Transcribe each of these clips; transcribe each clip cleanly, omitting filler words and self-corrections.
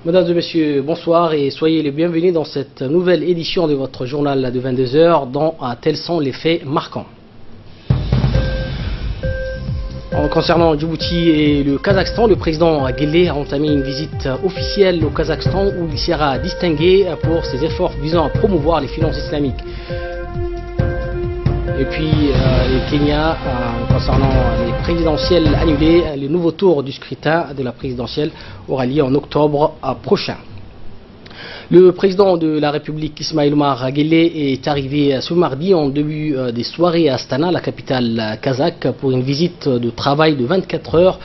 Mesdames et messieurs, bonsoir et soyez les bienvenus dans cette nouvelle édition de votre journal de 22 heures dont tels sont les faits marquants. Concernant Djibouti et le Kazakhstan, le président Guelleh a entamé une visite officielle au Kazakhstan où il sera distingué pour ses efforts visant à promouvoir les finances islamiques. Et puis le Kenya, concernant les présidentielles annulées, le nouveau tour du scrutin de la présidentielle aura lieu en octobre prochain. Le président de la République, Ismail Omar Guelleh, est arrivé ce mardi en début des soirées à Astana, la capitale kazakh, pour une visite de travail de 24 heures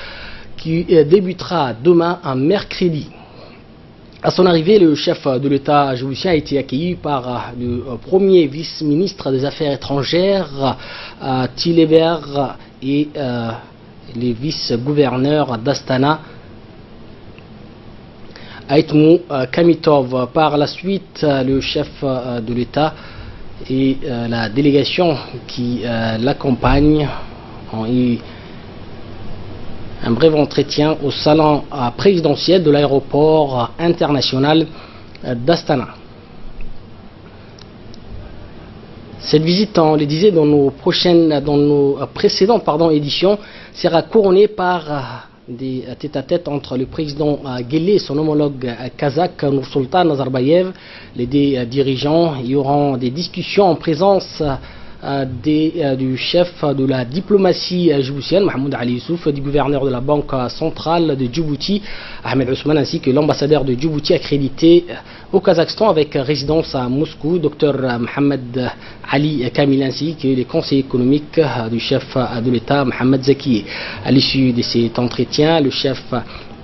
qui débutera demain, un mercredi. À son arrivée, le chef de l'État djiboutien a été accueilli par le premier vice-ministre des Affaires étrangères, Tileber, et les vice-gouverneurs d'Astana, Aitmou Kamitov. Par la suite, le chef de l'État et la délégation qui l'accompagne ont eu un bref entretien au salon présidentiel de l'aéroport international d'Astana. Cette visite, on le disait dans nos précédentes éditions, sera couronnée par des tête-à-tête entre le président Guelleh et son homologue kazakh Nursultan Nazarbayev. Les deux dirigeants y auront des discussions en présence du chef de la diplomatie djiboutienne, Mahmoud Ali Youssouf, du gouverneur de la Banque centrale de Djibouti, Ahmed Ousmane, ainsi que l'ambassadeur de Djibouti accrédité au Kazakhstan avec résidence à Moscou, Dr Mohamed Ali Kamil, ainsi que les conseillers économiques du chef de l'État, Mohamed Zakiye. À l'issue de cet entretien, le chef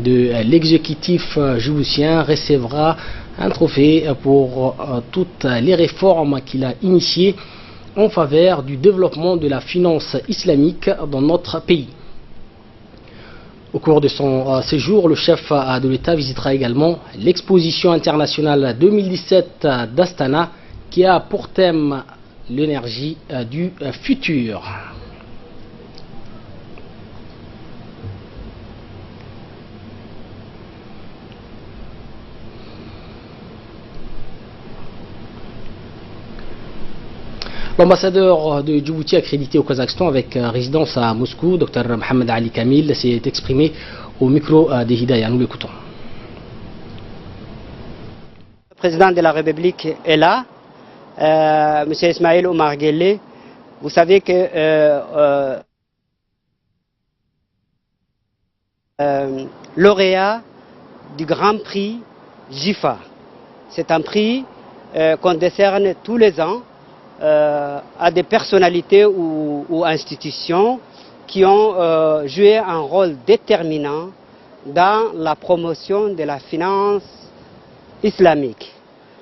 de l'exécutif djiboutien recevra un trophée pour toutes les réformes qu'il a initiées en faveur du développement de la finance islamique dans notre pays. Au cours de son séjour, le chef de l'État visitera également l'exposition internationale 2017 d'Astana qui a pour thème l'énergie du futur. L'ambassadeur de Djibouti accrédité au Kazakhstan avec résidence à Moscou, Dr Mohamed Ali Kamil, s'est exprimé au micro des Hidaya. Nous l'écoutons. Le président de la République est là, M. Ismail Omar Guelleh. Vous savez que lauréat du Grand Prix JIFA. C'est un prix qu'on décerne tous les ans à des personnalités ou institutions qui ont joué un rôle déterminant dans la promotion de la finance islamique.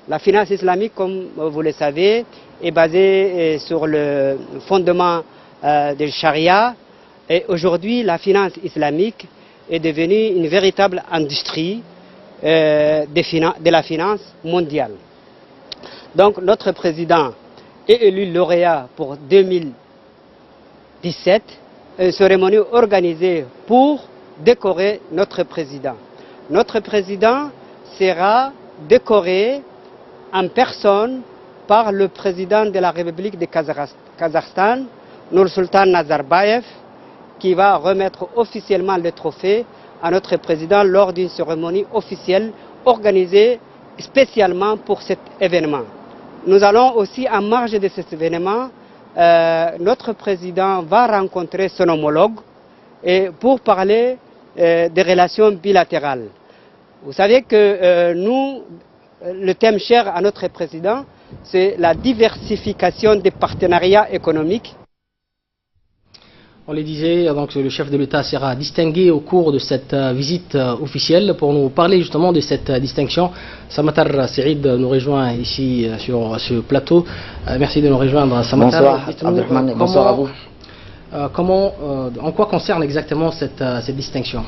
La finance islamique, comme vous le savez, est basée sur le fondement de charia, et aujourd'hui la finance islamique est devenue une véritable industrie de la finance mondiale. Donc notre président est élu lauréat pour 2017, une cérémonie organisée pour décorer notre président. Notre président sera décoré en personne par le président de la République de Kazakhstan, Nursultan Nazarbayev, qui va remettre officiellement le trophée à notre président lors d'une cérémonie officielle organisée spécialement pour cet événement. Nous allons aussi, en marge de cet événement, notre président va rencontrer son homologue pour parler des relations bilatérales. Vous savez que le thème cher à notre président, c'est la diversification des partenariats économiques. On le disait, donc le chef de l'État sera distingué au cours de cette visite officielle. Pour nous parler justement de cette distinction, Samatar Saïd nous rejoint ici sur ce plateau. Merci de nous rejoindre, Samatar. Bonsoir, Abdelrahman, bonsoir à vous. En quoi concerne exactement cette distinction?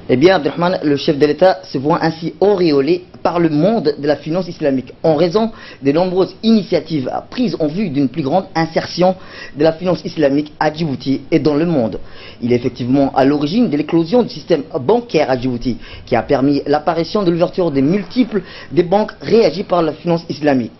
Eh bien, Abdelrahman, le chef de l'État se voit ainsi auréolé par le monde de la finance islamique en raison des nombreuses initiatives prises en vue d'une plus grande insertion de la finance islamique à Djibouti et dans le monde. Il est effectivement à l'origine de l'éclosion du système bancaire à Djibouti qui a permis l'apparition de l'ouverture des multiples des banques réagies par la finance islamique.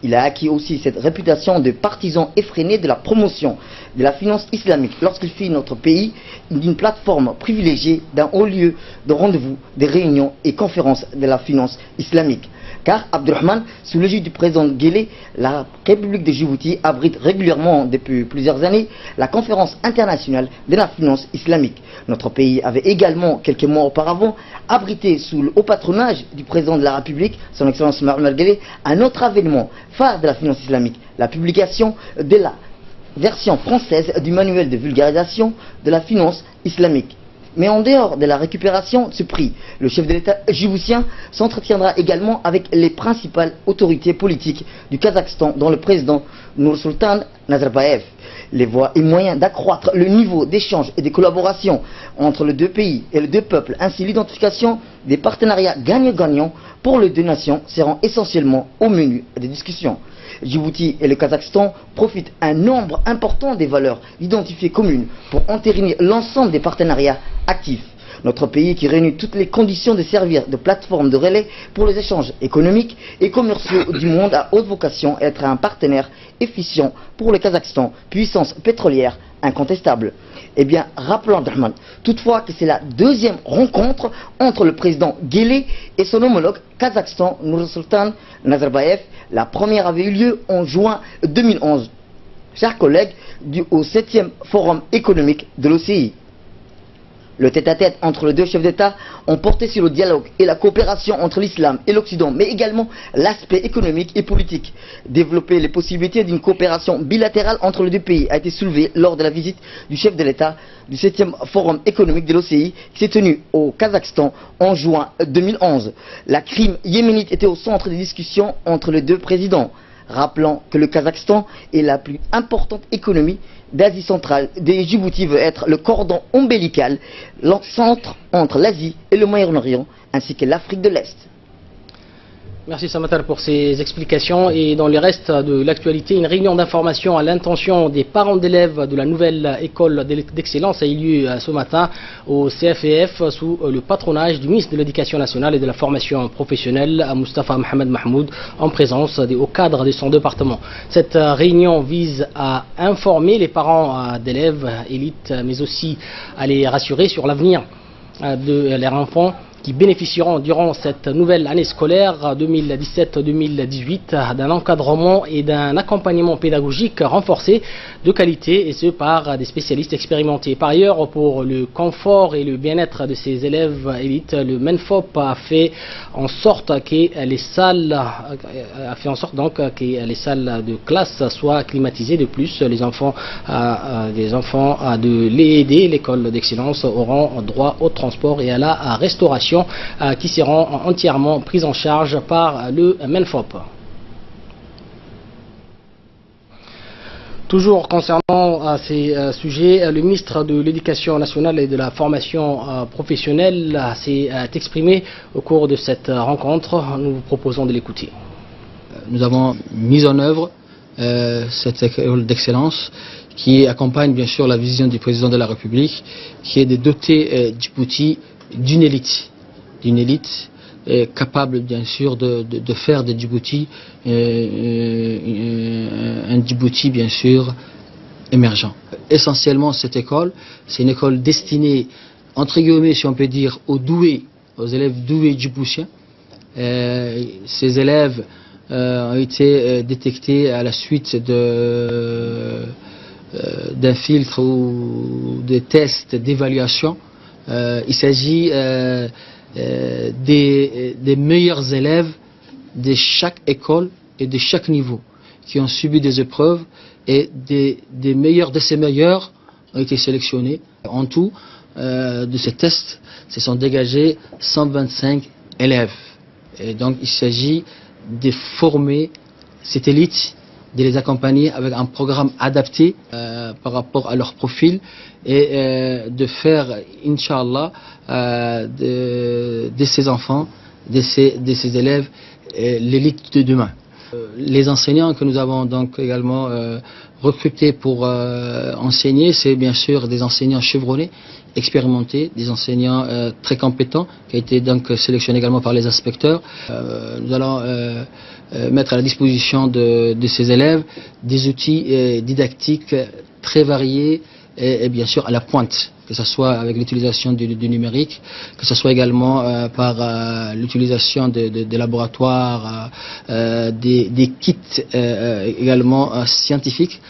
Il a acquis aussi cette réputation de partisan effréné de la promotion de la finance islamique lorsqu'il fit notre pays d'une plateforme privilégiée d'un haut lieu de rendez-vous, des réunions et conférences de la finance islamique. Car Abdelrahman, sous l'égide du président Guelleh, la République de Djibouti abrite régulièrement depuis plusieurs années la conférence internationale de la finance islamique. Notre pays avait également, quelques mois auparavant, abrité sous le haut patronage du président de la République, son Excellence Mohamed Guelleh, un autre événement phare de la finance islamique, la publication de la version française du manuel de vulgarisation de la finance islamique. Mais en dehors de la récupération de ce prix, le chef de l'État djiboutien s'entretiendra également avec les principales autorités politiques du Kazakhstan, dont le président Nursultan Nazarbayev. Les voies et moyens d'accroître le niveau d'échange et de collaboration entre les deux pays et les deux peuples, ainsi l'identification des partenariats gagnant-gagnant pour les deux nations seront essentiellement au menu des discussions. Djibouti et le Kazakhstan profitent un nombre important des valeurs identifiées communes pour entériner l'ensemble des partenariats actifs. Notre pays, qui réunit toutes les conditions de servir de plateforme de relais pour les échanges économiques et commerciaux du monde, a haute vocation à être un partenaire efficient pour le Kazakhstan, puissance pétrolière incontestable. Eh bien, rappelons Abdelrahman, toutefois que c'est la deuxième rencontre entre le président Guelleh et son homologue Kazakhstan Nursultan Nazarbayev. La première avait eu lieu en juin 2011. Chers collègues, au 7e Forum économique de l'OCI. Le tête-à-tête entre les deux chefs d'État ont porté sur le dialogue et la coopération entre l'islam et l'Occident, mais également l'aspect économique et politique. Développer les possibilités d'une coopération bilatérale entre les deux pays a été soulevé lors de la visite du chef de l'État du 7e Forum économique de l'OCI qui s'est tenu au Kazakhstan en juin 2011. La crime yéménite était au centre des discussions entre les deux présidents. Rappelant que le Kazakhstan est la plus importante économie d'Asie centrale, Djibouti veut être le cordon ombilical, le centre entre l'Asie et le Moyen-Orient, ainsi que l'Afrique de l'Est. Merci Samatar pour ces explications. Et dans le reste de l'actualité, une réunion d'information à l'intention des parents d'élèves de la nouvelle école d'excellence a eu lieu ce matin au CFEF sous le patronage du ministre de l'Éducation nationale et de la formation professionnelle, Moustapha Mohamed Mahmoud, en présence des hauts cadres de son département. Cette réunion vise à informer les parents d'élèves élites, mais aussi à les rassurer sur l'avenir de leurs enfants qui bénéficieront durant cette nouvelle année scolaire 2017-2018 d'un encadrement et d'un accompagnement pédagogique renforcé de qualité, et ce par des spécialistes expérimentés. Par ailleurs, pour le confort et le bien-être de ces élèves élites, le MENFOP a fait en sorte que les salles de classe soient climatisées. De plus, les enfants de l'EED, l'école d'excellence, auront droit au transport et à la restauration qui seront entièrement prises en charge par le MENFOP. Toujours concernant ces sujets, le ministre de l'Éducation nationale et de la formation professionnelle s'est exprimé au cours de cette rencontre. Nous vous proposons de l'écouter. Nous avons mis en œuvre cette école d'excellence qui accompagne bien sûr la vision du président de la République, qui est de doter Djibouti d'une élite capable bien sûr de faire de Djibouti un Djibouti bien sûr émergent. Essentiellement cette école, c'est une école destinée entre guillemets si on peut dire aux élèves doués djiboutiens. Ces élèves ont été détectés à la suite d'un filtre ou de tests d'évaluation. Il s'agit des meilleurs élèves de chaque école et de chaque niveau qui ont subi des épreuves, et des meilleurs de ces meilleurs ont été sélectionnés. En tout, de ces tests, se sont dégagés 125 élèves. Et donc il s'agit de former cette élite de les accompagner avec un programme adapté par rapport à leur profil et de faire, Inch'Allah, de ces enfants, de ces élèves, l'élite de demain. Les enseignants que nous avons donc également recrutés pour enseigner, c'est bien sûr des enseignants chevronnés, expérimentés, des enseignants très compétents, qui ont été donc sélectionnés également par les inspecteurs. Nous allons mettre à la disposition de ces élèves des outils didactiques très variés et bien sûr à la pointe, que ce soit avec l'utilisation du numérique, que ce soit également par l'utilisation de laboratoires, des kits également scientifiques.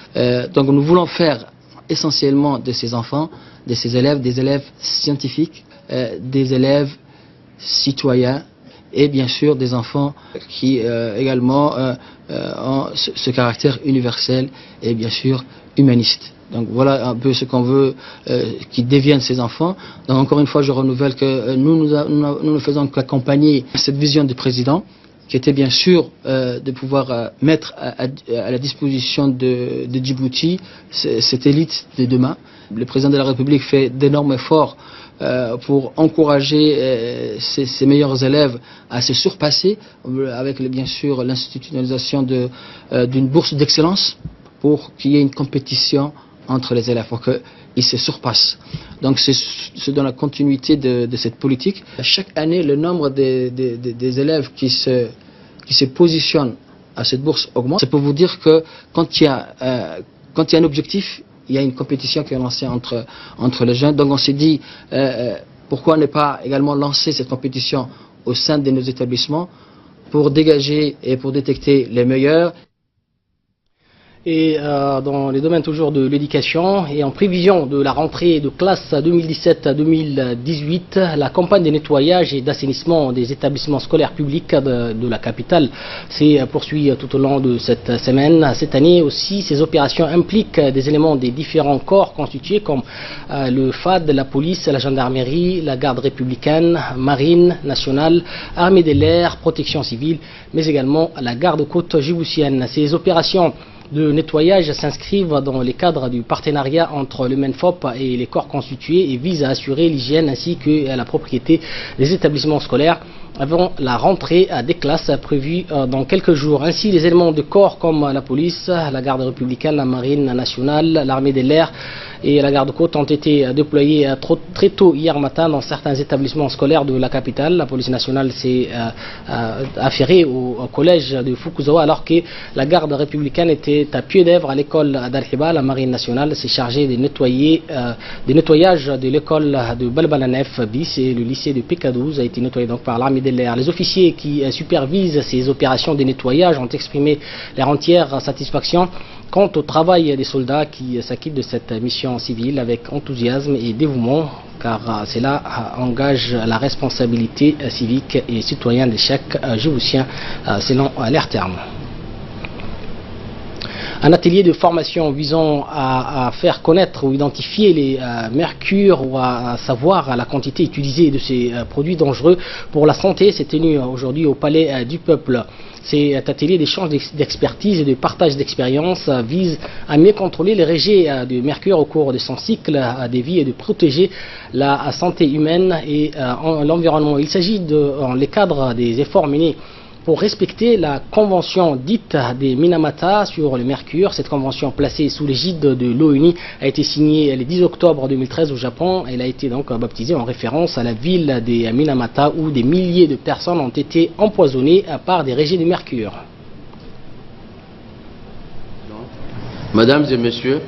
Donc nous voulons faire essentiellement de ces enfants, de ces élèves, des élèves scientifiques, des élèves citoyens et bien sûr des enfants qui également ont ce caractère universel et bien sûr humaniste. Donc voilà un peu ce qu'on veut qu'ils deviennent ces enfants. Donc encore une fois, je renouvelle que nous ne faisons qu'accompagner cette vision du président, qui était bien sûr de pouvoir mettre à la disposition de Djibouti cette élite de demain. Le président de la République fait d'énormes efforts pour encourager ses meilleurs élèves à se surpasser, avec bien sûr l'institutionnalisation d'une bourse d'excellence pour qu'il y ait une compétition entre les élèves, pour qu'ils se surpassent. Donc c'est dans la continuité de cette politique. Chaque année, le nombre des élèves qui se positionnent à cette bourse augmente. C'est pour vous dire que quand il y a un objectif, il y a une compétition qui est lancée entre les jeunes. Donc on s'est dit, pourquoi ne pas également lancer cette compétition au sein de nos établissements pour dégager et pour détecter les meilleurs. Et dans les domaines toujours de l'éducation et en prévision de la rentrée de classe 2017-2018, la campagne de nettoyage et d'assainissement des établissements scolaires publics de la capitale s'est poursuivie tout au long de cette semaine. Cette année aussi, ces opérations impliquent des éléments des différents corps constitués comme le FAD, la police, la gendarmerie, la garde républicaine, marine nationale, armée de l'air, protection civile, mais également la garde-côte djiboutienne. Ces opérations de nettoyage s'inscrivent dans les cadres du partenariat entre le MENFOP et les corps constitués et visent à assurer l'hygiène ainsi que la propriété des établissements scolaires avant la rentrée des classes prévues dans quelques jours. Ainsi, les éléments de corps comme la police, la garde républicaine, la marine nationale, l'armée de l'air et la garde-côte ont été déployés très tôt hier matin dans certains établissements scolaires de la capitale. La police nationale s'est affairée au collège de Fukuzawa alors que la garde républicaine était à pied d'œuvre à l'école d'Al-Hiba. La marine nationale s'est chargée de des nettoyages de l'école de Balbalanef bis et le lycée de PK12 a été nettoyé donc par l'armée de l'air. Les officiers qui supervisent ces opérations de nettoyage ont exprimé leur entière satisfaction quant au travail des soldats qui s'acquittent de cette mission civile avec enthousiasme et dévouement, car cela engage la responsabilité civique et citoyenne de chaque Djiboutien selon leurs termes. Un atelier de formation visant à faire connaître ou identifier les mercures ou à savoir la quantité utilisée de ces produits dangereux pour la santé s'est tenu aujourd'hui au Palais du Peuple. Cet atelier d'échange d'expertise et de partage d'expérience vise à mieux contrôler les rejets de mercure au cours de son cycle de vie et de protéger la santé humaine et l'environnement. Il s'agit dans le cadre des efforts menés pour respecter la convention dite des Minamata sur le mercure. Cette convention placée sous l'égide de l'ONU a été signée le 10 octobre 2013 au Japon. Elle a été donc baptisée en référence à la ville des Minamata où des milliers de personnes ont été empoisonnées par des rejets de mercure. Mesdames et messieurs,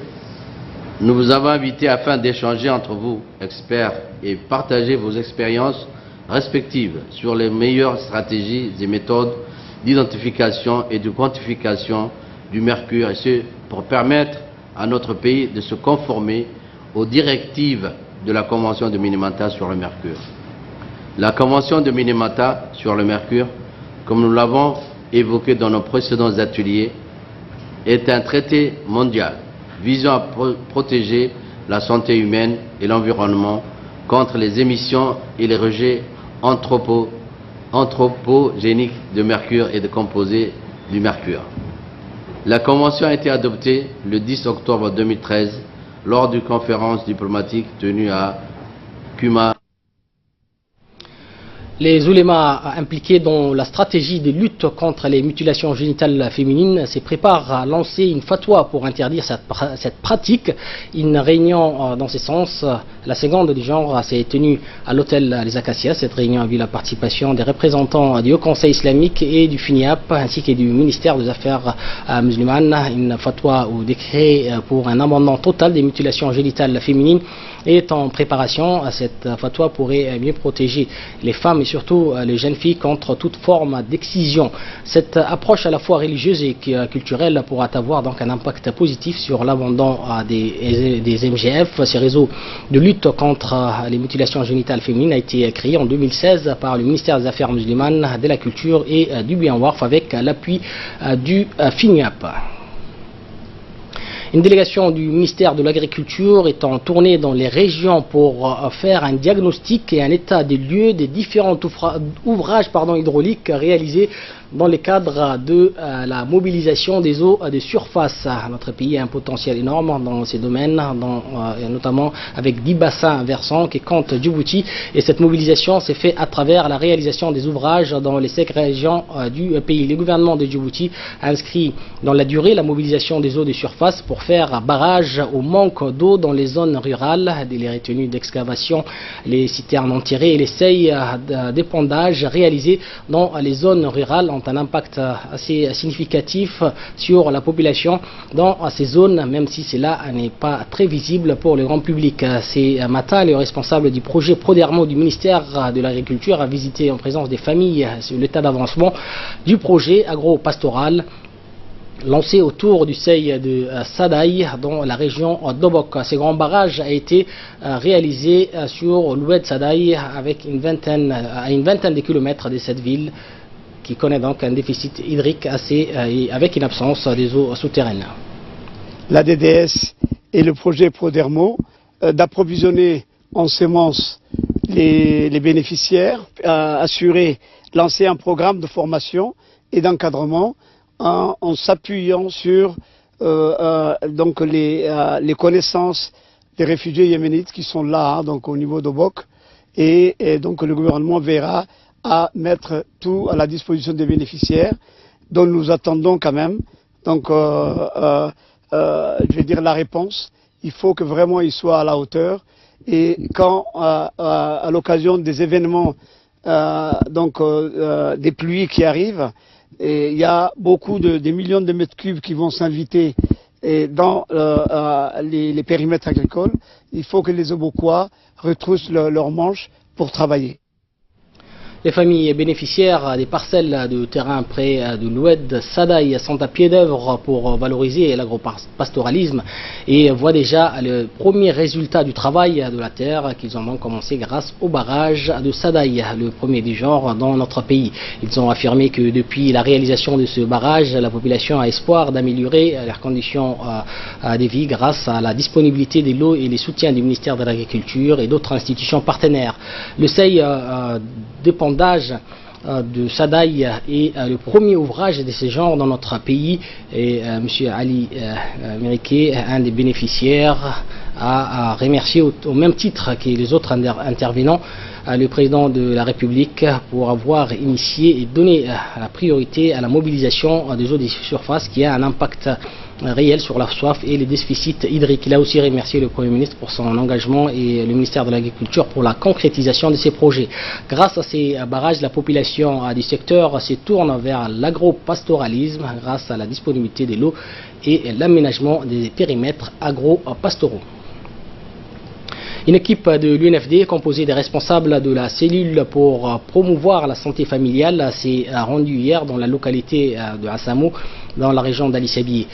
nous vous avons invités afin d'échanger entre vous, experts, et partager vos expériences respectives sur les meilleures stratégies et méthodes d'identification et de quantification du mercure, et ce pour permettre à notre pays de se conformer aux directives de la Convention de Minamata sur le mercure. La Convention de Minamata sur le mercure, comme nous l'avons évoqué dans nos précédents ateliers, est un traité mondial visant à protéger la santé humaine et l'environnement contre les émissions et les rejets anthropogéniques de mercure et de composés du mercure. La convention a été adoptée le 10 octobre 2013 lors d'une conférence diplomatique tenue à Kuma. Les oulémas impliqués dans la stratégie de lutte contre les mutilations génitales féminines se préparent à lancer une fatwa pour interdire cette pratique. Une réunion dans ce sens, la seconde du genre, s'est tenue à l'hôtel Les Acacias. Cette réunion a vu la participation des représentants du Haut Conseil islamique et du FINIAP ainsi que du ministère des Affaires musulmanes. Une fatwa ou décret pour un abandon total des mutilations génitales féminines est en préparation. Cette fatwa pourrait mieux protéger les femmes et surtout les jeunes filles contre toute forme d'excision. Cette approche à la fois religieuse et culturelle pourra avoir donc un impact positif sur l'abandon des MGF. Ce réseau de lutte contre les mutilations génitales féminines a été créé en 2016 par le ministère des Affaires musulmanes, de la Culture et du Bienwarf avec l'appui du FINIAP. Une délégation du ministère de l'Agriculture est en tournée dans les régions pour faire un diagnostic et un état des lieux des différents ouvrages hydrauliques réalisés dans le cadre de la mobilisation des eaux de surface. Notre pays a un potentiel énorme dans ces domaines, notamment avec 10 bassins versants qui comptent Djibouti. Et cette mobilisation s'est faite à travers la réalisation des ouvrages dans les 5 régions du pays. Le gouvernement de Djibouti a inscrit dans la durée la mobilisation des eaux de surface pour faire barrage au manque d'eau dans les zones rurales, les retenues d'excavation, les citernes enterrées et les seuils d'épandage réalisés dans les zones rurales ont un impact assez significatif sur la population dans ces zones, même si cela n'est pas très visible pour le grand public. Ce matin, le responsable du projet Prodermo du ministère de l'Agriculture a visité en présence des familles sur l'état d'avancement du projet agro-pastoral lancé autour du seuil de Sadaï dans la région d'Obok. Ce grand barrage a été réalisé sur l'oued Sadaï avec à une vingtaine de kilomètres de cette ville qui connaît donc un déficit hydrique avec une absence des eaux souterraines. La DDS et le projet Prodermo d'approvisionner en semences les bénéficiaires, lancer un programme de formation et d'encadrement en s'appuyant sur donc les connaissances des réfugiés yéménites qui sont là, donc au niveau d'Obok, et donc le gouvernement verra à mettre tout à la disposition des bénéficiaires, dont nous attendons quand même, donc je vais dire la réponse. Il faut que vraiment ils soient à la hauteur, et quand à l'occasion des événements, des pluies qui arrivent, et il y a beaucoup des millions de mètres cubes qui vont s'inviter dans les périmètres agricoles. Il faut que les Obokois retroussent leurs manches pour travailler. Les familles bénéficiaires des parcelles de terrain près de l'oued Sadaï sont à pied d'œuvre pour valoriser l'agropastoralisme et voient déjà le premier résultat du travail de la terre qu'ils ont donc commencé grâce au barrage de Sadaï, le premier du genre dans notre pays. Ils ont affirmé que depuis la réalisation de ce barrage, la population a espoir d'améliorer leurs conditions de vie grâce à la disponibilité de l'eau et les soutiens du ministère de l'Agriculture et d'autres institutions partenaires. Le seuil d'épandage de Sadaï est le premier ouvrage de ce genre dans notre pays et M. Ali Meriké, un des bénéficiaires, a remercié au même titre que les autres intervenants le président de la République pour avoir initié et donné la priorité à la mobilisation des eaux de surface qui a un impact réel sur la soif et les déficits hydriques. Il a aussi remercié le Premier ministre pour son engagement et le ministère de l'Agriculture pour la concrétisation de ces projets. Grâce à ces barrages, la population du secteur se tourne vers l'agropastoralisme grâce à la disponibilité de l'eau et l'aménagement des périmètres agro-pastoraux. Une équipe de l'UNFD composée des responsables de la cellule pour promouvoir la santé familiale s'est rendue hier dans la localité de Assamo, dans la région d'Ali Sabié.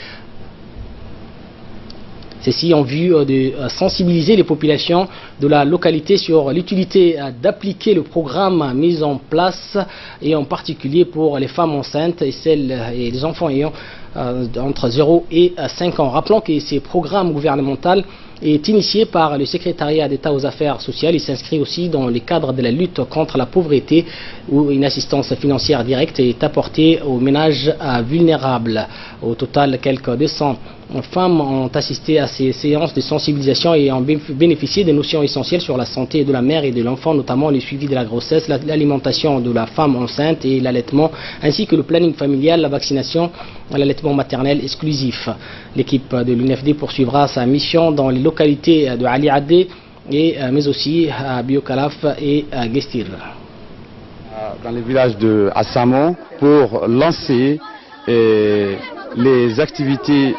Ceci en vue de sensibiliser les populations de la localité sur l'utilité d'appliquer le programme mis en place, et en particulier pour les femmes enceintes et les enfants ayant entre 0 et 5 ans. Rappelons que ces programmes gouvernementaux est initié par le secrétariat d'État aux affaires sociales. Il s'inscrit aussi dans le cadre de la lutte contre la pauvreté, où une assistance financière directe est apportée aux ménages vulnérables. Au total, quelques 200 femmes ont assisté à ces séances de sensibilisation et ont bénéficié des notions essentielles sur la santé de la mère et de l'enfant, notamment le suivi de la grossesse, l'alimentation de la femme enceinte et l'allaitement, ainsi que le planning familial, la vaccination, l'allaitement maternel exclusif. L'équipe de l'UNFD poursuivra sa mission dans les localités de Ali Adé, mais aussi à Biokalaf et à Gestir. Dans les villages de Assamo, pour lancer les activités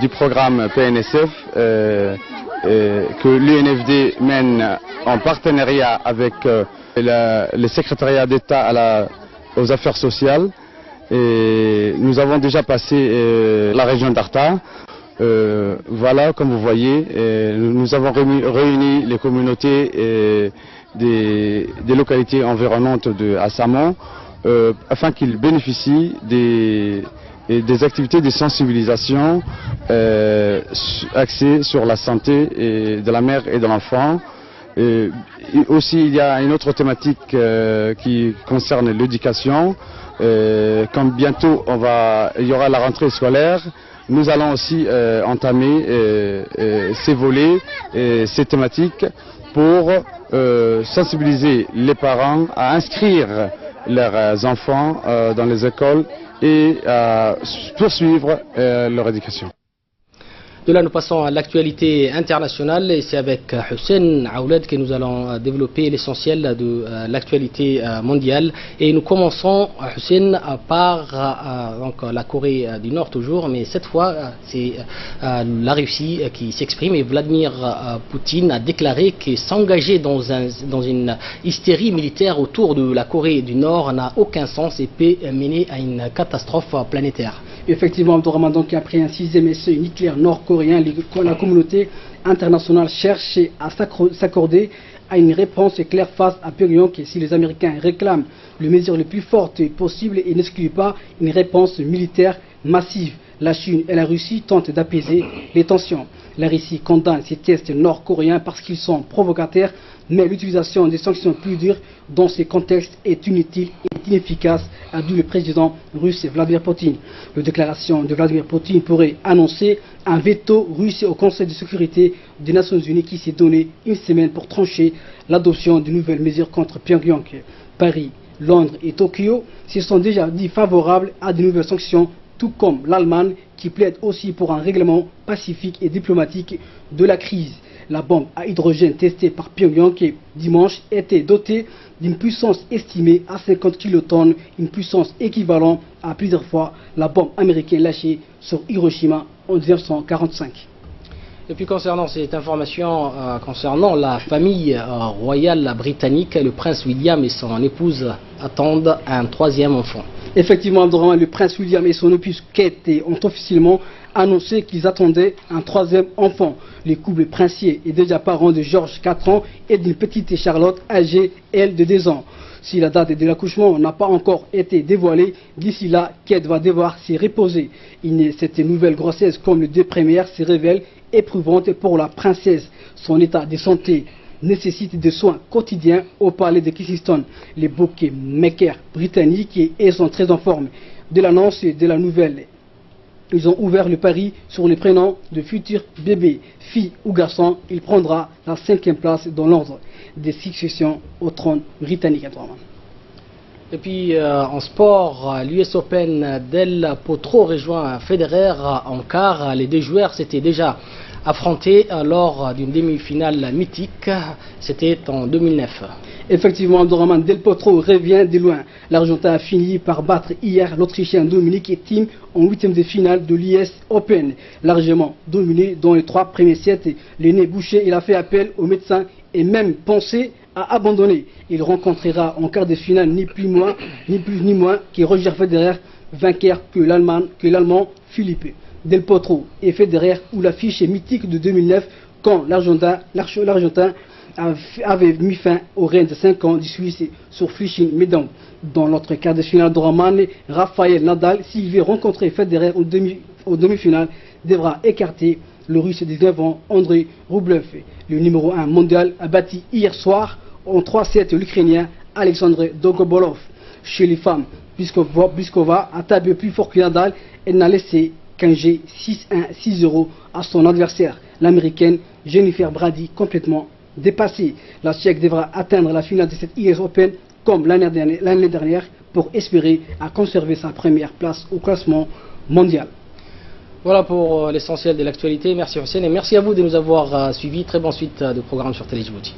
du programme PNSF que l'UNFD mène en partenariat avec le secrétariat d'État aux affaires sociales. Et nous avons déjà passé la région d'Arta. Voilà, comme vous voyez, nous avons réuni les communautés des localités environnantes de Assamo afin qu'ils bénéficient des activités de sensibilisation axées sur la santé de la mère et de l'enfant. Aussi, il y a une autre thématique qui concerne l'éducation. Comme bientôt il y aura la rentrée scolaire, nous allons aussi entamer ces volets, ces thématiques pour sensibiliser les parents à inscrire leurs enfants dans les écoles et à poursuivre leur éducation. De là, nous passons à l'actualité internationale, et c'est avec Hussein Aoulad que nous allons développer l'essentiel de l'actualité mondiale. Et nous commençons, Hussein, par donc, la Corée du Nord toujours, mais cette fois, c'est la Russie qui s'exprime, et Vladimir Poutine a déclaré que s'engager dans une hystérie militaire autour de la Corée du Nord n'a aucun sens et peut mener à une catastrophe planétaire. Effectivement, Abdourahmane, donc après un 6e essai nucléaire nord-coréen, la communauté internationale cherche à s'accorder à une réponse claire face à Pyongyang, et si les Américains réclament les mesures les plus fortes possibles et n'excluent pas une réponse militaire massive, la Chine et la Russie tentent d'apaiser les tensions. La Russie condamne ces tests nord-coréens parce qu'ils sont provocateurs, mais l'utilisation des sanctions plus dures dans ces contextes est inutile et inefficace, a dit le président russe Vladimir Poutine. La déclaration de Vladimir Poutine pourrait annoncer un veto russe au Conseil de sécurité des Nations Unies qui s'est donné une semaine pour trancher l'adoption de nouvelles mesures contre Pyongyang. Paris, Londres et Tokyo se sont déjà dit favorables à de nouvelles sanctions, tout comme l'Allemagne qui plaide aussi pour un règlement pacifique et diplomatique de la crise. La bombe à hydrogène testée par Pyongyang dimanche était dotée d'une puissance estimée à 50 kilotonnes, une puissance équivalente à plusieurs fois la bombe américaine lâchée sur Hiroshima en 1945. Et puis concernant cette information concernant la famille royale britannique, le prince William et son épouse attendent un 3e enfant. Effectivement, le prince William et son épouse Kate ont officiellement annoncé qu'ils attendaient un 3e enfant. Le couple princier est déjà parent de George, 4 ans, et d'une petite Charlotte, âgée, elle, de 2 ans. Si la date de l'accouchement n'a pas encore été dévoilée, d'ici là, Kate va devoir s'y reposer. Cette nouvelle grossesse, comme les 2 premières, se révèle éprouvante pour la princesse. Son état de santé nécessite des soins quotidiens au palais de Kensington. Les bookmakers britanniques sont très en forme. De l'annonce de la nouvelle, ils ont ouvert le pari sur le prénom de futur bébé. Fille ou garçon, il prendra la 5e place dans l'ordre des successions au trône britannique. Et puis en sport, l'US Open Del Potro rejoint Federer en quart. Les 2 joueurs s'étaient déjà affrontés lors d'une demi-finale mythique, c'était en 2009. Effectivement, Abdourahmane, Del Potro revient de loin. L'Argentin a fini par battre hier l'Autrichien Dominic Thiem en 8e de finale de l'US Open. Largement dominé dans les 3 premiers sets, le nez bouché, il a fait appel aux médecins et même pensé à abandonner. Il rencontrera en quart de finale ni plus ni moins que Roger Federer, vainqueur que l'Allemand Philippe Del Potro et Federer, ou l'affiche mythique de 2009 quand l'Argentin avait mis fin au règne de 5 ans du Suisse sur Flushing Meadow. Dans l'autre quart de finale de Roman, Rafael Nadal, s'il veut rencontrer Federer au demi-finale, devra écarter le Russe de 19 ans, Andrei Rublev. Le numéro 1 mondial a battu hier soir en 3-7 l'Ukrainien Alexandre Dogobolov. Chez les femmes, Pliskova a tapé plus fort que Nadal. Elle n'a laissé qu'un G 6-1, 6-0 à son adversaire, l'américaine Jennifer Brady, complètement dépassée. La Tchèque devra atteindre la finale de cette US Open comme l'année dernière pour espérer à conserver sa première place au classement mondial. Voilà pour l'essentiel de l'actualité. Merci Hussein et merci à vous de nous avoir suivis. Très bonne suite de programme sur Télé Djibouti.